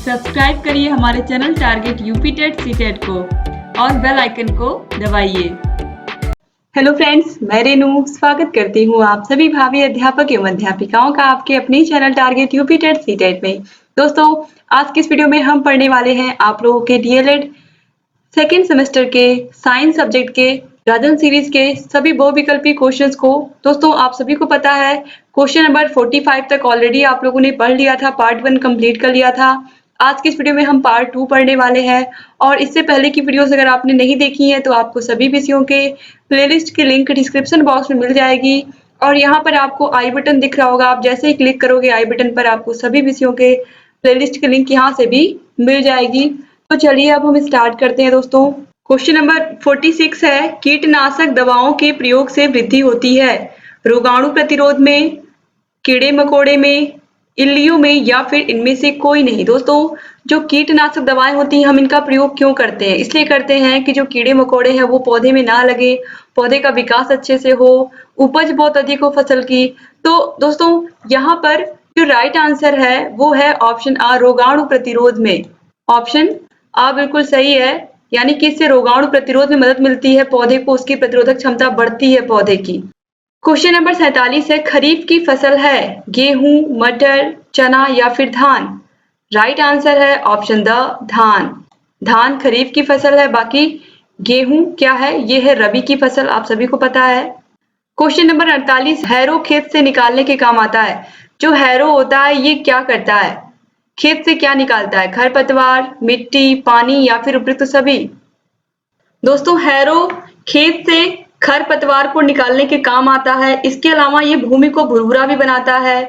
Subscribe करिए हमारे channel target UP TET CTET को और बेल आइकन को दबाइए। हेलो फ्रेंड्स, मैं रेनू स्वागत करती हूँ आप सभी भावी अध्यापक एवं अध्यापिकाओं का आपके अपने channel target UP TET CTET में। दोस्तों, आज की इस वीडियो में हम पढ़ने वाले हैं आप लोगों के डीएलएड सेकेंड सेमेस्टर के साइंस सब्जेक्ट के राजन सीरीज के सभी बहुविकल्पी क्वेश्चंस को। दोस्तों, आप सभी को पता है क्वेश्चन नंबर 45 तक ऑलरेडी आप लोगों ने पढ़ लिया था, पार्ट 1 कंप्लीट कर लिया था। आज की इस वीडियो में हम पार्ट 2 पढ़ने वाले हैं और इससे पहले की वीडियोस अगर आपने नहीं देखी है तो आपको सभी विषयों के प्लेलिस्ट की लिंक डिस्क्रिप्शन बॉक्स में मिल जाएगी और यहाँ पर आपको आई बटन दिख रहा होगा। आप जैसे ही क्लिक करोगे आई बटन पर आपको सभी विषयों के प्लेलिस्ट की लिंक यहाँ से भी मिल जाएगी। तो चलिए अब हम स्टार्ट करते हैं। दोस्तों, क्वेश्चन नंबर 46 है, कीटनाशक दवाओं के प्रयोग से वृद्धि होती है रोगाणु प्रतिरोध में, कीड़े मकोड़े में, इल्लियों में या फिर इनमें से कोई नहीं। दोस्तों, जो कीटनाशक दवाएं होती हैं हम इनका प्रयोग क्यों करते हैं? इसलिए करते हैं कि जो कीड़े मकोड़े हैं वो पौधे में ना लगे, पौधे का विकास अच्छे से हो, उपज बहुत अधिक हो फसल की। तो दोस्तों, यहाँ पर जो राइट आंसर है वो है ऑप्शन आ, रोगाणु प्रतिरोध में। ऑप्शन आ बिल्कुल सही है, यानी कि इससे रोगाणु प्रतिरोध में मदद मिलती है, पौधे को उसकी प्रतिरोधक क्षमता बढ़ती है पौधे की। क्वेश्चन नंबर 47 है, खरीफ की फसल है गेहूं, मटर, चना या फिर धान। राइट आंसर है ऑप्शन द धान। धान खरीफ की फसल है, बाकी गेहूं क्या है, ये है रबी की फसल, आप सभी को पता है। क्वेश्चन नंबर 48, हैरो खेत से निकालने के काम आता है। जो हैरो होता है ये क्या करता है, खेत से क्या निकालता है? खरपतवार, मिट्टी, पानी या फिर उपयुक्त सभी। दोस्तों, हैरो खेत से खरपतवार को निकालने के काम आता है। इसके अलावा ये भूमि को भुरभुरा भी बनाता है,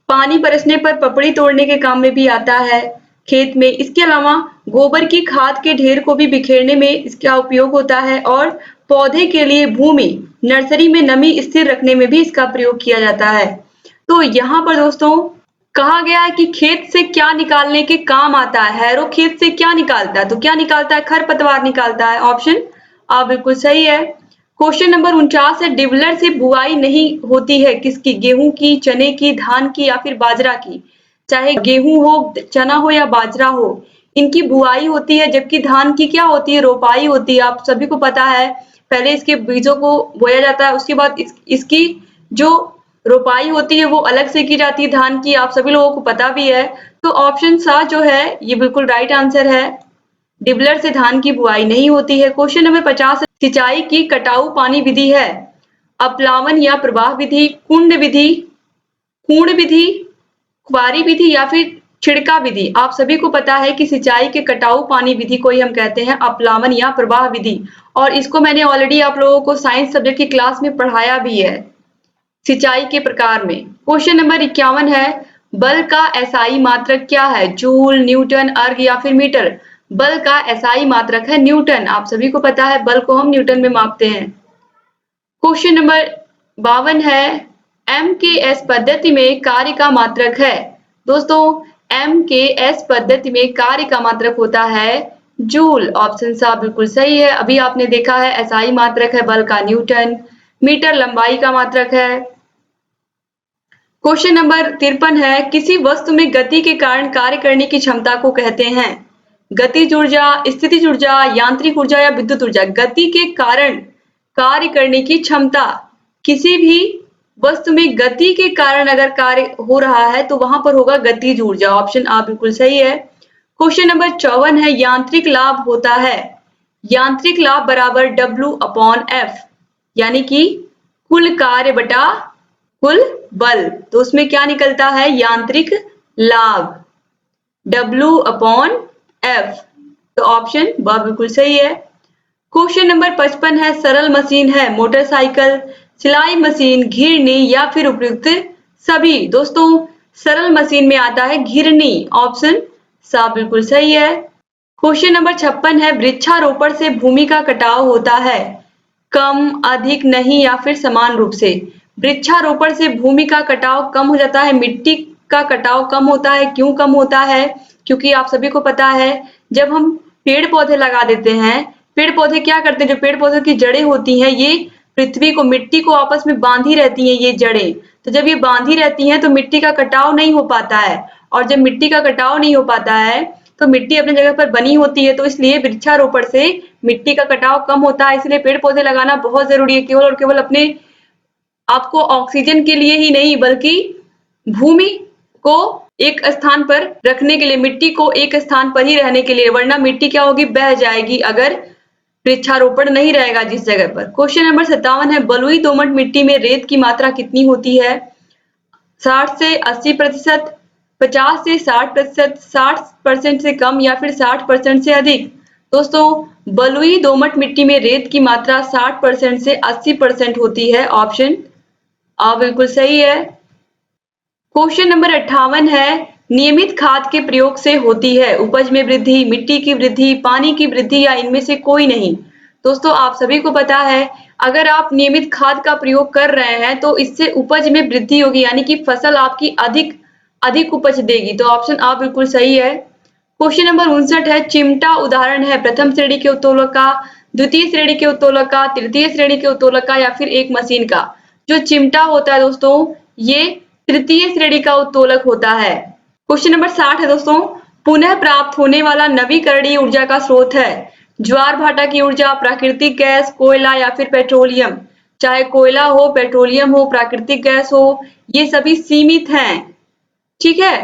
पानी बरसने पर पपड़ी तोड़ने के काम में भी आता है खेत में। इसके अलावा गोबर की खाद के ढेर को भी बिखेरने में इसका उपयोग होता है और पौधे के लिए भूमि नर्सरी में नमी स्थिर रखने में भी इसका प्रयोग किया जाता है। तो यहाँ पर दोस्तों कहा गया है कि खेत से क्या निकालने के काम आता है। हैरो खेत से क्या निकालता है, तो क्या निकालता है? खरपतवार निकालता है। ऑप्शन आ बिल्कुल सही है। क्वेश्चन नंबर 49 है, डिबलर से बुआई नहीं होती है किसकी? गेहूं की, चने की, धान की या फिर बाजरा की। चाहे गेहूं हो, चना हो या बाजरा हो, इनकी बुआई होती है, जबकि धान की क्या होती है? रोपाई होती है। आप सभी को पता है, पहले इसके बीजों को बोया जाता है, उसके बाद इसकी जो रोपाई होती है वो अलग से की जाती है धान की, आप सभी लोगों को पता भी है। तो ऑप्शन सा जो है ये बिल्कुल राइट आंसर है, डिबलर से धान की बुआई नहीं होती है। क्वेश्चन नंबर 50, सिंचाई की कटाऊ पानी विधि है अपलावन या प्रवाह विधि, कुंड विधि, कुंड विधि, कुंवारी विधि या फिर छिड़का विधि। आप सभी को पता है कि सिंचाई के कटाऊ पानी विधि को ही हम कहते हैं अपलावन या प्रवाह विधि, और इसको मैंने ऑलरेडी आप लोगों को साइंस सब्जेक्ट की क्लास में पढ़ाया भी है सिंचाई के प्रकार में। क्वेश्चन नंबर 51 है, बल का एसआई मात्रक क्या है? जूल, न्यूटन, अर्ग या फिर मीटर। बल का एसआई मात्रक है न्यूटन। आप सभी को पता है बल को हम न्यूटन में मापते हैं। क्वेश्चन नंबर 52 है, एमकेएस पद्धति में कार्य का मात्रक है। दोस्तों, एमकेएस पद्धति में कार्य का मात्रक होता है जूल। ऑप्शन सा बिल्कुल सही है। अभी आपने देखा है एसआई मात्रक है बल का न्यूटन, मीटर लंबाई का मात्रक है। क्वेश्चन नंबर 53 है, किसी वस्तु में गति के कारण कार्य करने की क्षमता को कहते हैं गतिज ऊर्जा, स्थितिज ऊर्जा, यांत्रिक ऊर्जा या विद्युत ऊर्जा। गति के कारण कार्य करने की क्षमता, किसी भी वस्तु में गति के कारण अगर कार्य हो रहा है तो वहां पर होगा गतिज ऊर्जा। ऑप्शन आ बिल्कुल सही है। क्वेश्चन नंबर 54 है, यांत्रिक लाभ होता है, यांत्रिक लाभ बराबर W/F, यानी कि कुल कार्य बटा कुल बल। तो उसमें क्या निकलता है? यांत्रिक लाभ W/F। तो ऑप्शन ब बिल्कुल सही है। क्वेश्चन नंबर 55 है, सरल मशीन है मोटरसाइकिल, सिलाई मशीन, घिरनी या फिर उपयुक्त सभी। दोस्तों, सरल मशीन में आता है घिरनी। ऑप्शन सा बिल्कुल सही है। क्वेश्चन नंबर 56 है, वृक्षारोपण से भूमि का कटाव होता है कम, अधिक, नहीं या फिर समान रूप से। वृक्षारोपण से भूमि का कटाव कम हो जाता है, मिट्टी का कटाव कम होता है। क्यों कम होता है? क्योंकि आप सभी को पता है जब हम पेड़ पौधे लगा देते हैं, पेड़ पौधे क्या करते हैं, जो पेड़ पौधे की जड़ें होती हैं ये पृथ्वी को, मिट्टी को आपस में बांधी रहती हैं ये जड़ें। तो जब ये बांधी रहती हैं तो मिट्टी का कटाव नहीं हो पाता है, और जब मिट्टी का कटाव नहीं हो पाता है तो मिट्टी अपनी जगह पर बनी होती है, तो इसलिए वृक्षारोपण से मिट्टी का कटाव कम होता है। इसलिए पेड़ पौधे लगाना बहुत जरूरी है, केवल और केवल अपने आपको ऑक्सीजन के लिए ही नहीं बल्कि भूमि को एक स्थान पर रखने के लिए, मिट्टी को एक स्थान पर ही रहने के लिए, वरना मिट्टी क्या होगी, बह जाएगी अगर वृक्षारोपण नहीं रहेगा जिस जगह पर। क्वेश्चन नंबर 57 है, बलुई दोमट मिट्टी में रेत की मात्रा कितनी होती है? 60 से 80%, 50 से 60%, 60% से कम या फिर 60% से अधिक? दोस्तों, बलुई दोमट मिट्टी में रेत की मात्रा 60% से 80% होती है। ऑप्शन आ बिल्कुल सही है। क्वेश्चन नंबर 58 है, नियमित खाद के प्रयोग से होती है उपज में वृद्धि, मिट्टी की वृद्धि, पानी की वृद्धि या इनमें से कोई नहीं? दोस्तों, आप सभी को पता है अगर आप नियमित खाद का प्रयोग कर रहे हैं तो इससे उपज में वृद्धि होगी, यानी कि फसल आपकी अधिक अधिक उपज देगी। तो ऑप्शन आ बिल्कुल सही है। क्वेश्चन नंबर 59 है, चिमटा उदाहरण है प्रथम श्रेणी के उत्तोलक का, द्वितीय श्रेणी के उत्तोलक का, तृतीय श्रेणी के उत्तोलक का या फिर एक मशीन का? जो चिमटा होता है दोस्तों, ये तृतीय श्रेणी का उत्तोलक होता है। क्वेश्चन नंबर 60 है दोस्तों, पुनः प्राप्त होने वाला नवीकरणीय ऊर्जा का स्रोत है ज्वार भाटा की ऊर्जा, प्राकृतिक गैस, कोयला या फिर पेट्रोलियम? चाहे कोयला हो, पेट्रोलियम हो, प्राकृतिक गैस हो, ये सभी सीमित हैं। ठीक है,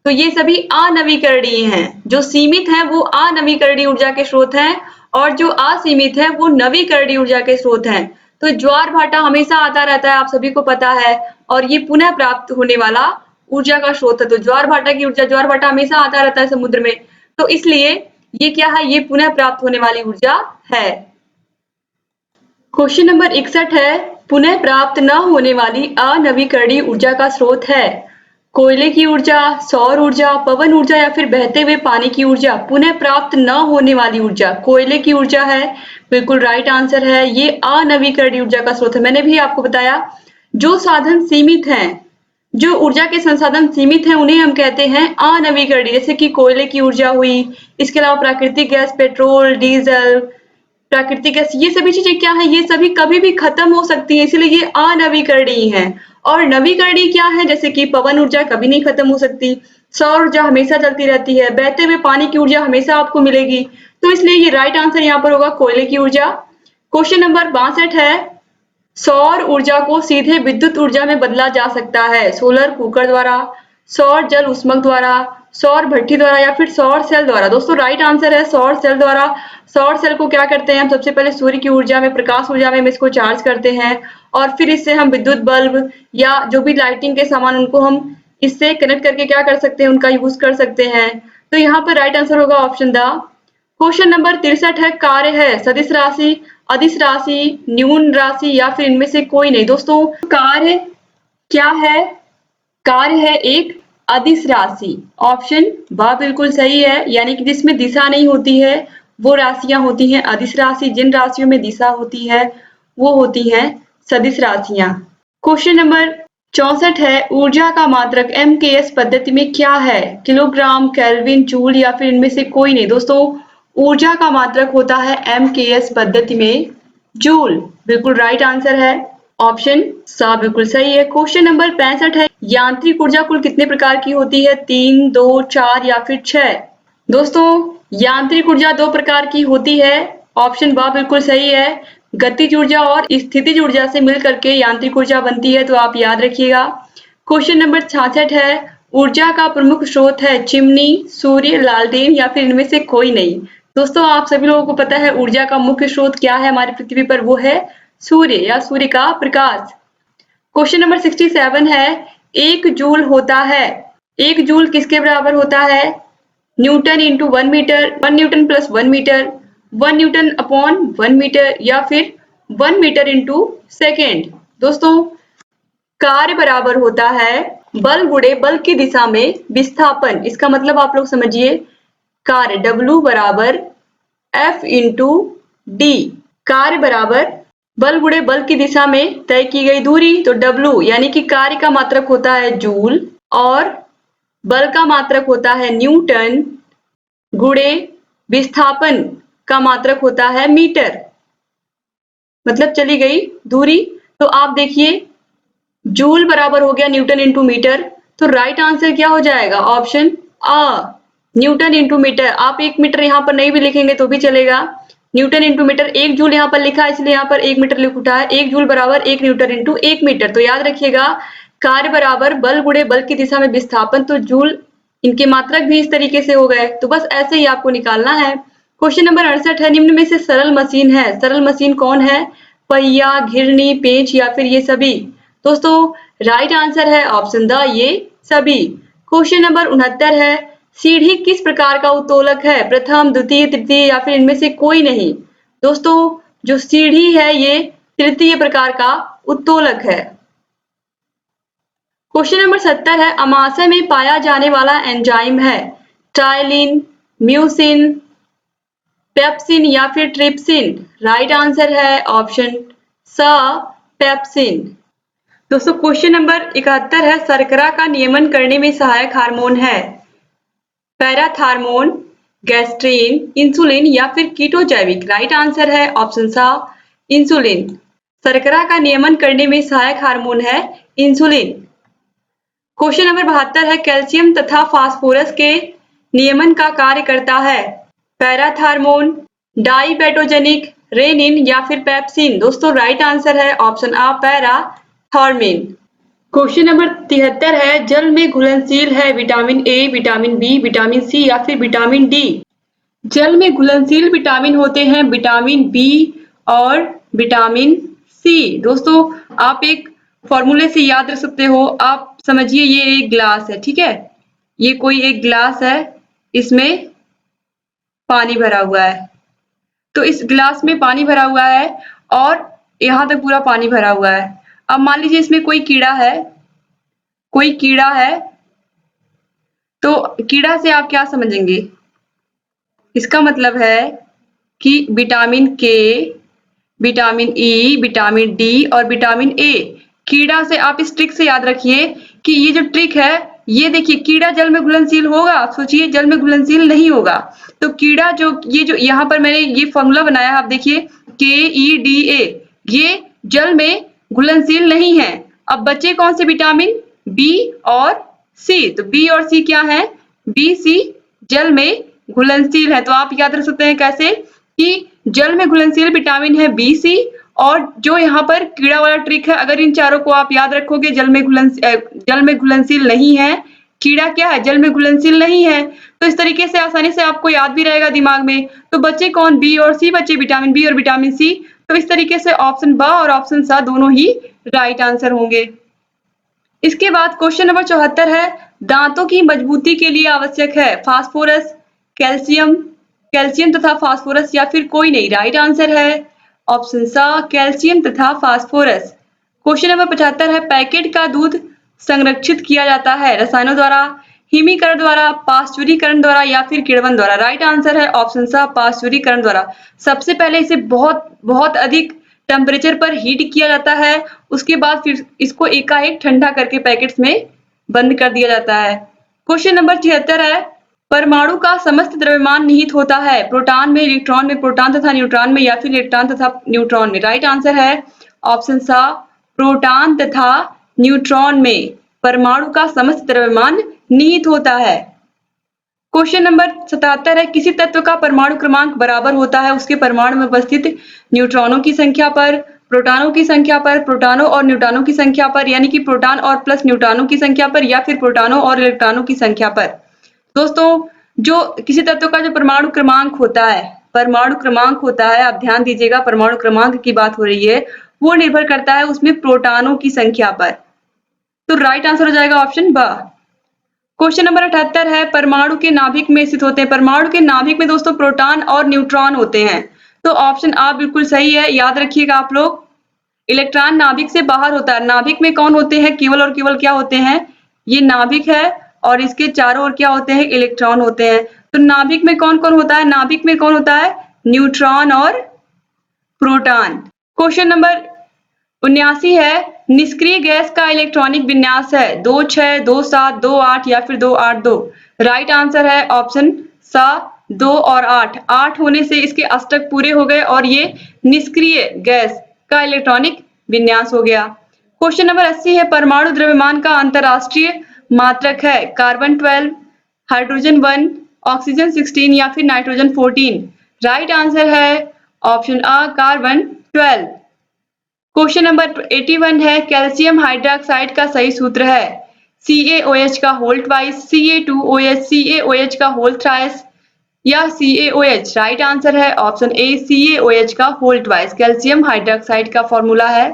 तो ये सभी अनवीकरणीय हैं। जो सीमित हैं वो अनवीकरणीय ऊर्जा के स्रोत हैं और जो असीमित हैं वो नवीकरणीय ऊर्जा के स्रोत हैं। तो ज्वार भाटा हमेशा आता रहता है, आप सभी को पता है, और ये पुनः प्राप्त होने वाला ऊर्जा का स्रोत है। तो ज्वार भाटा की ऊर्जा, ज्वार भाटा हमेशा आता रहता है समुद्र में, तो इसलिए ये क्या है, ये पुनः प्राप्त होने वाली ऊर्जा है। क्वेश्चन नंबर 61 है, पुनः प्राप्त न होने वाली अनवीकरणीय ऊर्जा का स्रोत है कोयले की ऊर्जा, सौर ऊर्जा, पवन ऊर्जा या फिर बहते हुए पानी की ऊर्जा? पुनः प्राप्त न होने वाली ऊर्जा कोयले की ऊर्जा है, बिल्कुल राइट आंसर है। ये अनवीकरणीय ऊर्जा का स्रोत है। मैंने भी आपको बताया, जो साधन सीमित हैं, जो ऊर्जा के संसाधन सीमित हैं, उन्हें हम कहते हैं अनवीकरणीय, जैसे कि कोयले की ऊर्जा हुई, इसके अलावा प्राकृतिक गैस, पेट्रोल, डीजल, प्राकृतिक गैस, ये सभी चीजें क्या है, ये सभी कभी भी खत्म हो सकती है, इसलिए ये अनवीकरणीय है। और नवीकरणीय क्या है, जैसे कि पवन ऊर्जा कभी नहीं खत्म हो सकती, सौर ऊर्जा हमेशा चलती रहती है, बहते हुए पानी की ऊर्जा हमेशा आपको मिलेगी, तो इसलिए ये राइट आंसर यहाँ पर होगा कोयले की ऊर्जा। क्वेश्चन नंबर 62 है, सौर ऊर्जा को सीधे विद्युत ऊर्जा में बदला जा सकता है सोलर कुकर द्वारा, सौर जल उष्मक द्वारा, सौर भट्ठी द्वारा या फिर सौर सेल द्वारा? दोस्तों, राइट आंसर है सौर सेल द्वारा। सौर सेल को क्या करते हैं हम, सबसे पहले सूर्य की ऊर्जा में, प्रकाश ऊर्जा में हम इसको चार्ज करते हैं और फिर इससे हम विद्युत बल्ब या जो भी लाइटिंग के सामान उनको हम इससे कनेक्ट करके क्या कर सकते हैं, उनका यूज कर सकते हैं। तो यहाँ पर राइट आंसर होगा ऑप्शन द। क्वेश्चन नंबर 63 है, कार्य है सदिश राशि, अदिश राशि, न्यून राशि या फिर इनमें से कोई नहीं? दोस्तों, कार्य क्या है, कार्य है एक अदिश राशि। ऑप्शन बा बिल्कुल सही है, यानी कि जिसमें दिशा नहीं होती है वो राशियां होती हैं अदिश राशि, जिन राशियों में दिशा होती है वो होती हैं सदिश राशियां। क्वेश्चन नंबर 64 है, ऊर्जा का मात्रक MKS पद्धति में क्या है? किलोग्राम, केल्विन, जूल या फिर इनमें से कोई नहीं? दोस्तों, ऊर्जा का मात्रक होता है MKS पद्धति में जूल, बिल्कुल राइट आंसर है। ऑप्शन सा बिल्कुल सही है। क्वेश्चन नंबर 65 है, यांत्रिक ऊर्जा कुल कितने प्रकार की होती है? 3, 2, 4 या फिर 6? दोस्तों, यांत्रिक ऊर्जा 2 प्रकार की होती है। ऑप्शन बा बिल्कुल सही है। गतिज ऊर्जा और स्थितिज ऊर्जा से मिलकर के यांत्रिक ऊर्जा बनती है, तो आप याद रखिएगा। क्वेश्चन नंबर 66 है, ऊर्जा का प्रमुख स्रोत है चिमनी, सूर्य, लालटेन या फिर इनमें से कोई नहीं? दोस्तों, आप सभी लोगों को पता है ऊर्जा का मुख्य स्रोत क्या है हमारी पृथ्वी पर, वो है सूर्य या सूर्य का प्रकाश। क्वेश्चन नंबर 67 है, 1 जूल होता है, 1 जूल किसके बराबर होता है? Newton into 1 metre, 1 newton plus 1 metre, 1 newton upon 1 metre या फिर 1 मीटर इंटू सेकेंड? दोस्तों, कार्य बराबर होता है बल गुणे बल की दिशा में विस्थापन। इसका मतलब आप लोग समझिए, कार्य W बराबर F इंटू डी, कार्य बराबर बल गुणे बल की दिशा में तय की गई दूरी, तो W यानी कि कार्य का मात्रक होता है जूल और बल का मात्रक होता है न्यूटन, गुणे विस्थापन का मात्रक होता है मीटर, मतलब चली गई दूरी। तो आप देखिए, जूल बराबर हो गया न्यूटन इंटू मीटर, तो राइट आंसर क्या हो जाएगा? ऑप्शन अ, न्यूटन इंटू मीटर, आप 1 मीटर यहाँ पर नहीं भी लिखेंगे तो भी चलेगा। न्यूटन इंटू मीटर, 1 जूल यहाँ पर लिखा है इसलिए यहाँ पर 1 मीटर लिख उठा है। 1 जूल बराबर 1 न्यूटन इंटू 1 मीटर। तो याद रखिएगा कार्य बराबर बल गुणे बल की दिशा में विस्थापन, तो जूल इनके मात्रक भी इस तरीके से हो गए। तो बस ऐसे ही आपको निकालना है। क्वेश्चन नंबर 68 है, निम्न में से सरल मशीन है, सरल मशीन कौन है? पहिया, घिरनी, पेंच या फिर ये सभी? दोस्तों राइट आंसर है ऑप्शन द, ये सभी। क्वेश्चन नंबर 69 है, सीढ़ी किस प्रकार का उत्तोलक है? प्रथम, द्वितीय, तृतीय या फिर इनमें से कोई नहीं? दोस्तों जो सीढ़ी है ये तृतीय प्रकार का उत्तोलक है। क्वेश्चन नंबर 70 है, अमाशय में पाया जाने वाला एंजाइम है? ट्राइलिन, म्यूसिन, पेप्सिन या फिर ट्रिप्सिन? राइट आंसर है ऑप्शन स, पेप्सिन। दोस्तों क्वेश्चन नंबर 71 है, शर्करा का नियमन करने में सहायक हार्मोन है? पैराथार्मोन, गैस्ट्रीन, इंसुलिन या फिर कीटोजैविक? राइट आंसर है ऑप्शन सा, इंसुलिन। शर्करा का नियमन करने में सहायक हार्मोन है इंसुलिन। क्वेश्चन नंबर 72 है, कैल्शियम तथा फास्फोरस के नियमन का कार्य करता है? पैराथार्मोन, डाइपेटोजेनिक, रेनिन या फिर पेप्सिन? दोस्तों राइट आंसर है ऑप्शन आ, पैराथार्मिन। क्वेश्चन नंबर 73 है, जल में घुलनशील है vitamin A, vitamin B, vitamin C या फिर विटामिन डी? जल में घुलनशील विटामिन होते हैं विटामिन बी और विटामिन सी। दोस्तों आप एक फॉर्मूले से याद रख सकते हो, आप समझिए ये एक ग्लास है, ठीक है, ये कोई एक ग्लास है, इसमें पानी भरा हुआ है। तो इस ग्लास में पानी भरा हुआ है और यहाँ तक पूरा पानी भरा हुआ है। अब मान लीजिए इसमें कोई कीड़ा है, कोई कीड़ा है, तो कीड़ा से आप क्या समझेंगे? इसका मतलब है कि विटामिन के, विटामिन ई, विटामिन डी और विटामिन ए। कीड़ा से आप इस ट्रिक से याद रखिए कि ये जो ट्रिक है, ये देखिए कीड़ा जल में घुलनशील होगा? आप सोचिए जल में घुलनशील नहीं होगा। तो कीड़ा जो ये जो यहाँ पर मैंने ये फॉर्मूला बनाया है, आप देखिए KEDA, ये जल में घुलनशील नहीं है। अब बचे कौन से विटामिन? बी और सी। तो बी और सी क्या है? बी सी जल में घुलनशील है। तो आप याद रख सकते हैं कैसे कि जल में घुलनशील विटामिन है बी सी, और जो यहाँ पर कीड़ा वाला ट्रिक है, अगर इन चारों को आप याद रखोगे जल में घुलनशील नहीं है, कीड़ा क्या है? जल में घुलनशील नहीं है। तो इस तरीके से आसानी से आपको याद भी रहेगा दिमाग में। तो बच्चे कौन? बी और सी बच्चे, विटामिन बी और विटामिन सी। तो इस तरीके से ऑप्शन ब और ऑप्शन सा दोनों ही राइट आंसर होंगे। इसके बाद क्वेश्चन नंबर 74 है, दांतों की मजबूती के लिए आवश्यक है? फास्फोरस, कैल्शियम, कैल्शियम तथा फास्फोरस या फिर कोई नहीं? राइट आंसर है ऑप्शन सा, कैल्शियम तथा फास्फोरस। क्वेश्चन नंबर 75 है, पैकेट का दूध संरक्षित किया जाता है? रसायनों द्वारा, हिमीकरण द्वारा, पाश्चुरीकरण द्वारा या फिर किण्वन द्वारा? राइट आंसर है ऑप्शन सा, पाश्चुरीकरण द्वारा। सबसे पहले इसे बहुत बहुत अधिक टेम्परेचर पर हीट किया जाता है, उसके बाद फिर इसको एकाएक ठंडा करके पैकेट्स में बंद कर दिया जाता है। क्वेश्चन नंबर 76 है, परमाणु का समस्त द्रव्यमान निहित होता है? प्रोटॉन में, इलेक्ट्रॉन में, प्रोटॉन तथा न्यूट्रॉन में या फिर इलेक्ट्रॉन तथा न्यूट्रॉन में? राइट आंसर है ऑप्शन सा, प्रोटॉन तथा न्यूट्रॉन में परमाणु का समस्त द्रव्यमान निहित होता है। क्वेश्चन नंबर 77 है, किसी तत्व का परमाणु क्रमांक बराबर होता है उसके परमाणु में उपस्थित न्यूट्रॉनों की संख्या पर, प्रोटॉनों की संख्या पर, प्रोटॉनों और न्यूट्रॉनों की संख्या पर, यानी कि प्रोटॉन और प्लस न्यूट्रॉनों की संख्या पर, या फिर प्रोटॉनों और इलेक्ट्रॉनों की संख्या पर? दोस्तों जो किसी तत्व का जो परमाणु क्रमांक होता है, परमाणु क्रमांक होता है, आप ध्यान दीजिएगा परमाणु क्रमांक की बात हो रही है, वो निर्भर करता है उसमें प्रोटॉनों की संख्या पर। तो राइट आंसर हो जाएगा ऑप्शन ब। क्वेश्चन नंबर 78 है, परमाणु के नाभिक में स्थित होते हैं? परमाणु के नाभिक में दोस्तों प्रोटॉन और न्यूट्रॉन होते हैं। तो ऑप्शन आ बिल्कुल सही है, याद रखिएगा आप लोग। इलेक्ट्रॉन नाभिक से बाहर होता है। नाभिक में कौन होते हैं? केवल और केवल क्या होते हैं? ये नाभिक है और इसके चारों ओर क्या होते हैं? इलेक्ट्रॉन होते हैं। तो नाभिक में कौन कौन होता है? नाभिक में कौन होता है? न्यूट्रॉन और प्रोटॉन। क्वेश्चन नंबर 79 है, निष्क्रिय गैस का इलेक्ट्रॉनिक विन्यास है? 2, 6, 2, 7, 2, 8 या फिर 2, 8, 2? राइट आंसर है ऑप्शन सा, 2 और 8। 8 होने से इसके अष्टक पूरे हो गए और ये निष्क्रिय गैस का इलेक्ट्रॉनिक विन्यास हो गया। क्वेश्चन नंबर 80 है, परमाणु द्रव्यमान का अंतरराष्ट्रीय मात्रक है? कार्बन 12, हाइड्रोजन 1, ऑक्सीजन 16 या फिर नाइट्रोजन 14? राइट आंसर है ऑप्शन आ कार्बन 12। क्वेश्चन नंबर 81 है कैल्शियम हाइड्रोक्साइड का सही सूत्र है CaOH का होल ट्वाइस, Ca2OH, CaOH का होल थ्राइस या CaOH? राइट आंसर है ऑप्शन ए CaOH का होल ट्वाइस। कैल्शियम हाइड्रोक्साइड का फॉर्मूला है।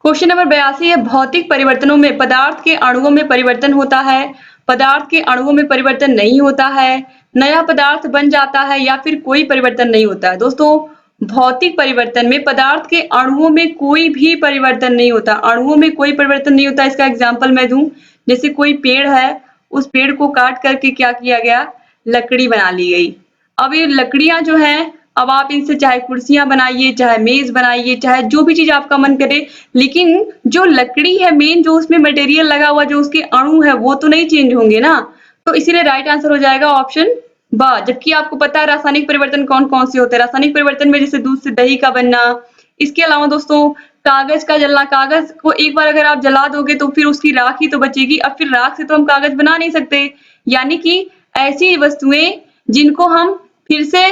क्वेश्चन नंबर 82 है भौतिक परिवर्तनों में पदार्थ के अणुओं में परिवर्तन होता है, पदार्थ के अणुओं में परिवर्तन नहीं होता है, नया पदार्थ बन जाता है या फिर कोई परिवर्तन नहीं होता है? दोस्तों भौतिक परिवर्तन में पदार्थ के अणुओं में कोई भी परिवर्तन नहीं होता, अणुओं में कोई परिवर्तन नहीं होता। इसका एग्जाम्पल मैं दूं, जैसे कोई पेड़ है, उस पेड़ को काट करके क्या किया गया, लकड़ी बना ली गई। अब ये लकड़ियां जो हैं, अब आप इनसे चाहे कुर्सियां बनाइए, चाहे मेज बनाइए, चाहे जो भी चीज आपका मन करे, लेकिन जो लकड़ी है मेन, जो उसमें मटेरियल लगा हुआ, जो उसके अणु है, वो तो नहीं चेंज होंगे ना। तो इसीलिए राइट आंसर हो जाएगा ऑप्शन बा। जबकि आपको पता है रासायनिक परिवर्तन कौन कौन से होते हैं। रासायनिक परिवर्तन में जैसे दूध से दही का बनना, इसके अलावा दोस्तों कागज का जलना, कागज को एक बार अगर आप जला दोगे तो फिर उसकी राख ही तो बचेगी। अब फिर राख से तो हम कागज बना नहीं सकते, यानी कि ऐसी वस्तुएं जिनको हम फिर से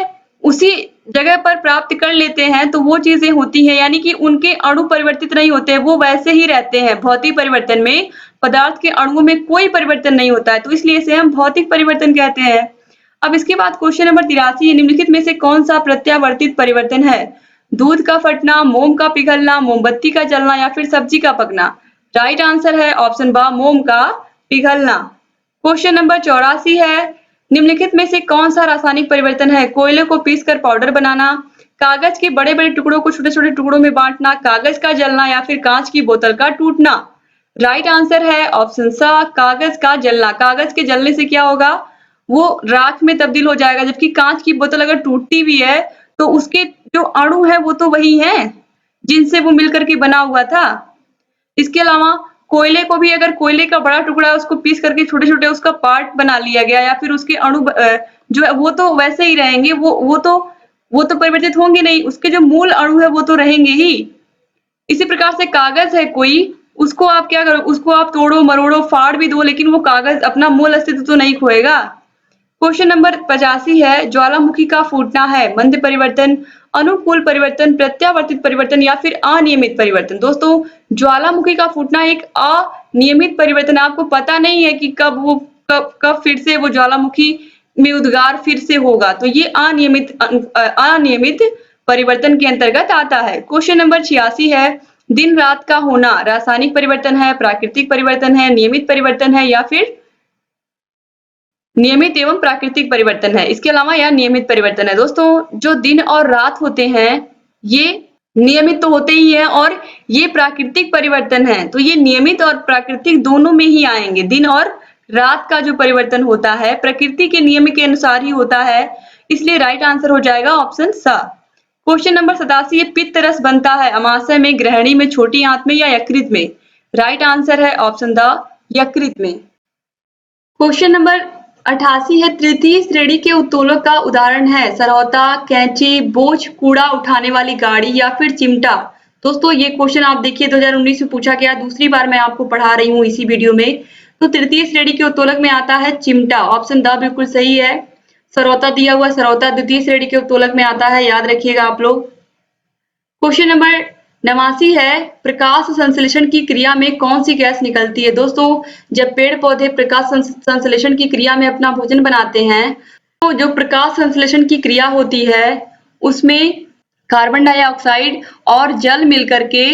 उसी जगह पर प्राप्त कर लेते हैं तो वो चीजें होती हैं, यानी कि उनके अणु परिवर्तित नहीं होते, वो वैसे ही रहते हैं। भौतिक परिवर्तन में पदार्थ के अणुओं में कोई परिवर्तन नहीं होता है, तो इसलिए इसे हम भौतिक परिवर्तन कहते हैं। अब इसके बाद क्वेश्चन नंबर 83, निम्नलिखित में से कौन सा प्रत्यावर्तित परिवर्तन है? दूध का फटना, मोम का पिघलना, मोमबत्ती का जलना या फिर सब्जी का पकना? राइट आंसर है ऑप्शन बा मोम का पिघलना। क्वेश्चन नंबर 84 है निम्नलिखित में से कौन सा रासायनिक परिवर्तन है? कोयले को पीसकर पाउडर बनाना, कागज के बड़े बड़े टुकड़ों को छोटे छोटे टुकड़ों में बांटना, कागज का जलना या फिर कांच की बोतल का टूटना? राइट आंसर है ऑप्शन सा कागज का जलना। कागज के जलने से क्या होगा, वो राख में तब्दील हो जाएगा, जबकि कांच की बोतल अगर टूटती भी है तो उसके जो अणु है वो तो वही हैं जिनसे वो मिलकर के बना हुआ था। इसके अलावा कोयले को भी, अगर कोयले का बड़ा टुकड़ा है उसको पीस करके छोटे छोटे उसका पार्ट बना लिया गया या फिर उसके अणु जो है वो तो वैसे ही रहेंगे, वो तो परिवर्तित होंगे नहीं, उसके जो मूल अणु है वो तो रहेंगे ही। इसी प्रकार से कागज है कोई, उसको आप क्या करो, उसको आप तोड़ो मरोड़ो फाड़ भी दो, लेकिन वो कागज अपना मूल अस्तित्व तो नहीं खोएगा। क्वेश्चन नंबर 85 है ज्वालामुखी का फूटना है मंद परिवर्तन, अनुकूल परिवर्तन, प्रत्यावर्तित परिवर्तन या फिर अनियमित परिवर्तन? दोस्तों ज्वालामुखी का फूटना एक अनियमित परिवर्तन है। आपको पता नहीं है कि कब फिर से वो ज्वालामुखी में उद्गार फिर से होगा, तो ये अनियमित परिवर्तन के अंतर्गत आता है। क्वेश्चन नंबर 86 है दिन रात का होना रासायनिक परिवर्तन है, प्राकृतिक परिवर्तन है, नियमित परिवर्तन है या फिर नियमित एवं प्राकृतिक परिवर्तन है? इसके अलावा यह नियमित परिवर्तन है। दोस्तों जो दिन और रात होते हैं ये नियमित तो होते ही हैं और ये प्राकृतिक परिवर्तन है, तो ये नियमित और प्राकृतिक दोनों में ही आएंगे। दिन और रात का जो परिवर्तन होता है प्रकृति के नियम के अनुसार ही होता है, इसलिए राइट आंसर हो जाएगा ऑप्शन सा। क्वेश्चन नंबर 87 ये पित्त रस बनता है अमाशय में, ग्रहणी में, छोटी आंत में या यकृत में? राइट आंसर है ऑप्शन द यकृत में। क्वेश्चन नंबर 88 है तृतीय श्रेणी के उत्तोलक का उदाहरण है सरौता, कैंची, बोझ कूड़ा उठाने वाली गाड़ी या फिर चिमटा? दोस्तों ये क्वेश्चन आप देखिए 2019 में पूछा गया, दूसरी बार मैं आपको पढ़ा रही हूँ इसी वीडियो में। तो तृतीय श्रेणी के उत्तोलक में आता है चिमटा, ऑप्शन द बिल्कुल सही है। सरौता दिया हुआ, सरौता द्वितीय श्रेणी के उत्तोलक में आता है, याद रखिएगा आप लोग। क्वेश्चन नंबर 89 है प्रकाश संश्लेषण की क्रिया में कौन सी गैस निकलती है? दोस्तों जब पेड़ पौधे प्रकाश संश्लेषण की क्रिया में अपना भोजन बनाते हैं तो जो प्रकाश संश्लेषण की क्रिया होती है उसमें कार्बन डाइऑक्साइड और जल मिलकर के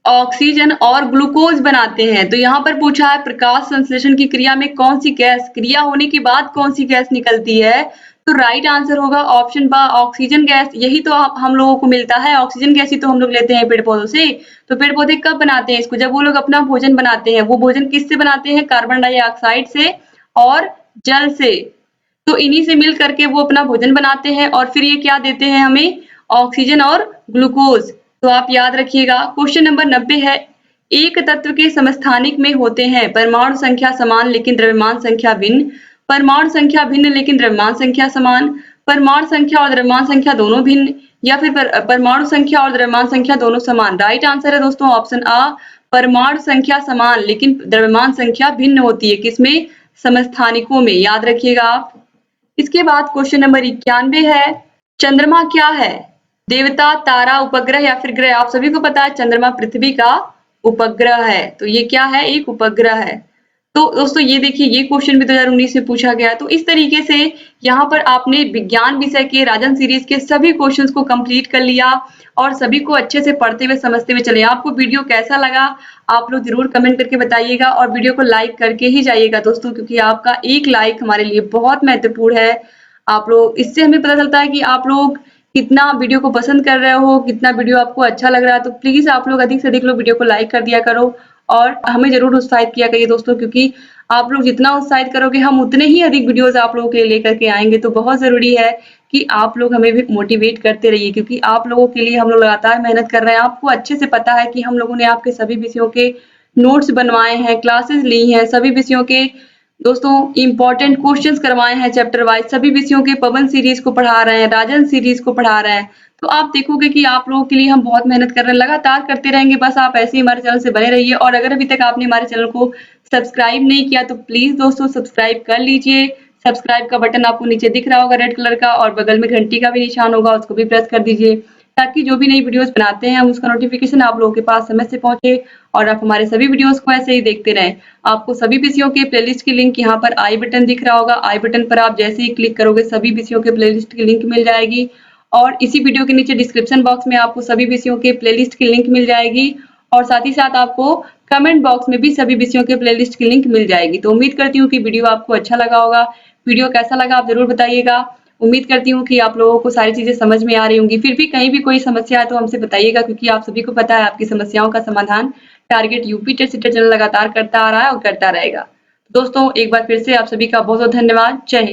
ऑक्सीजन और ग्लूकोज बनाते हैं। तो यहाँ पर पूछा है प्रकाश संश्लेषण की क्रिया में कौन सी गैस, क्रिया होने के बाद कौन सी गैस निकलती है? तो राइट आंसर होगा ऑप्शन बा ऑक्सीजन गैस। यही तो हम लोगों को मिलता है, ऑक्सीजन गैस ही तो हम लोग लेते हैं पेड़ पौधों से। तो पेड़ पौधे कब बनाते हैं इसको, जब वो लोग अपना भोजन बनाते हैं। वो भोजन किससे बनाते हैं? कार्बन डाइऑक्साइड से और जल से। तो इन्हीं से मिल करके वो अपना भोजन बनाते हैं और फिर ये क्या देते हैं हमें, ऑक्सीजन और ग्लूकोज। तो आप याद रखिएगा। क्वेश्चन नंबर 90 है एक तत्व के समस्थानिक में होते हैं परमाणु संख्या समान लेकिन द्रव्यमान संख्या भिन्न, परमाणु संख्या भिन्न लेकिन द्रव्यमान संख्या समान, परमाणु संख्या और द्रव्यमान संख्या दोनों भिन्न या फिर परमाणु संख्या और द्रव्यमान संख्या दोनों समान? राइट आंसर है दोस्तों ऑप्शन आ परमाणु संख्या समान लेकिन द्रव्यमान संख्या भिन्न होती है। किसमें? समस्थानिकों में, याद रखिएगा आप। इसके बाद क्वेश्चन नंबर 91 है, चंद्रमा क्या है? देवता, तारा, उपग्रह या फिर ग्रह? आप सभी को पता है चंद्रमा पृथ्वी का उपग्रह है, तो ये क्या है? एक उपग्रह है। तो दोस्तों ये देखिए, ये क्वेश्चन भी 2019 में पूछा गया। तो इस तरीके से यहाँ पर आपने विज्ञान विषय के राजन सीरीज के सभी क्वेश्चंस को कंप्लीट कर लिया और सभी को अच्छे से पढ़ते हुए समझते हुए चले। आपको वीडियो कैसा लगा आप लोग जरूर कमेंट करके बताइएगा और वीडियो को लाइक करके ही जाइएगा दोस्तों, क्योंकि आपका एक लाइक हमारे लिए बहुत महत्वपूर्ण है। आप लोग, इससे हमें पता चलता है कि आप लोग कितना वीडियो को पसंद कर रहे हो, कितना वीडियो आपको अच्छा लग रहा है। तो प्लीज आप लोग अधिक से अधिक लोग वीडियो को लाइक कर दिया करो और हमें जरूर उत्साहित किया करिए दोस्तों, क्योंकि आप लोग जितना उत्साहित करोगे हम उतने ही अधिक वीडियोस आप लोगों के लिए लेकर के आएंगे। तो बहुत जरूरी है कि आप लोग हमें भी मोटिवेट करते रहिए, क्योंकि आप लोगों के लिए हम लोग लगातार मेहनत कर रहे हैं। आपको अच्छे से पता है कि हम लोगों ने आपके सभी विषयों के नोट्स बनवाए हैं, क्लासेस ली हैं, सभी विषयों के दोस्तों इंपॉर्टेंट क्वेश्चंस करवाए हैं चैप्टर वाइज। सभी विषयों के पवन सीरीज को पढ़ा रहे हैं, राजन सीरीज को पढ़ा रहे हैं। तो आप देखोगे कि आप लोगों के लिए हम बहुत मेहनत कर रहे हैं, लगातार करते रहेंगे। बस आप ऐसे ही हमारे चैनल से बने रहिए और अगर अभी तक आपने हमारे चैनल को सब्सक्राइब नहीं किया तो प्लीज दोस्तों सब्सक्राइब कर लीजिए। सब्सक्राइब का बटन आपको नीचे दिख रहा होगा रेड कलर का और बगल में घंटी का भी निशान होगा, उसको भी प्रेस कर दीजिए ताकि जो भी नई वीडियोस बनाते हैं उसका नोटिफिकेशन आप लोगों के पास समय से पहुंचे और आप हमारे सभी वीडियोस को ऐसे ही देखते रहें। आपको सभी विषयों के प्लेलिस्ट की लिंक यहाँ पर आई बटन दिख रहा होगा। आई बटन पर आप जैसे ही क्लिक करोगे सभी विषयों के प्लेलिस्ट की लिंक मिल जाएगी और इसी वीडियो के नीचे डिस्क्रिप्शन बॉक्स में आपको सभी विषयों के प्लेलिस्ट की लिंक मिल जाएगी और साथ ही साथ आपको कमेंट बॉक्स में भी सभी विषयों के प्लेलिस्ट की लिंक मिल जाएगी। तो उम्मीद करती हूँ कि वीडियो आपको अच्छा लगा होगा। वीडियो कैसा लगा आप जरूर बताइएगा। उम्मीद करती हूँ कि आप लोगों को सारी चीजें समझ में आ रही होंगी। फिर भी कहीं भी कोई समस्या है तो हमसे बताइएगा, क्योंकि आप सभी को पता है आपकी समस्याओं का समाधान target UP TET CTET channel लगातार करता आ रहा है और करता रहेगा। दोस्तों एक बार फिर से आप सभी का बहुत बहुत धन्यवाद। जय हिंद।